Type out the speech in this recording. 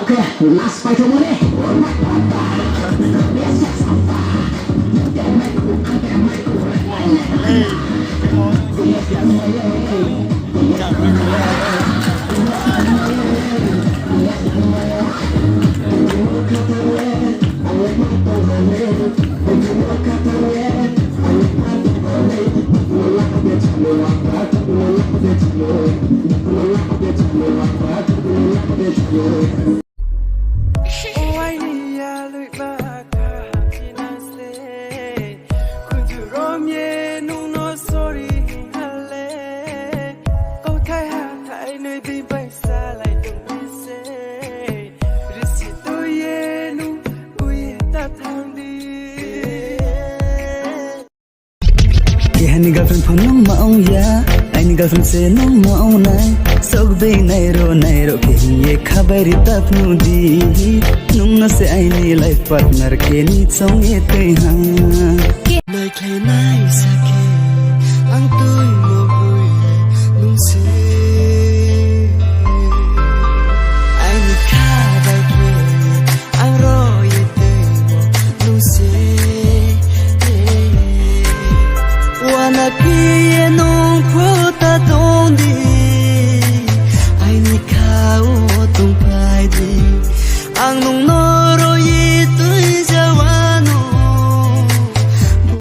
Okay, last fight of money. Anh girlfriend phone nong maong ya, anh girlfriend say nong maong nai, sok be nai ro ke ye khabari tap nu di, nung na se ai ni life partner ke ni song ye te ha. Nai khlai nai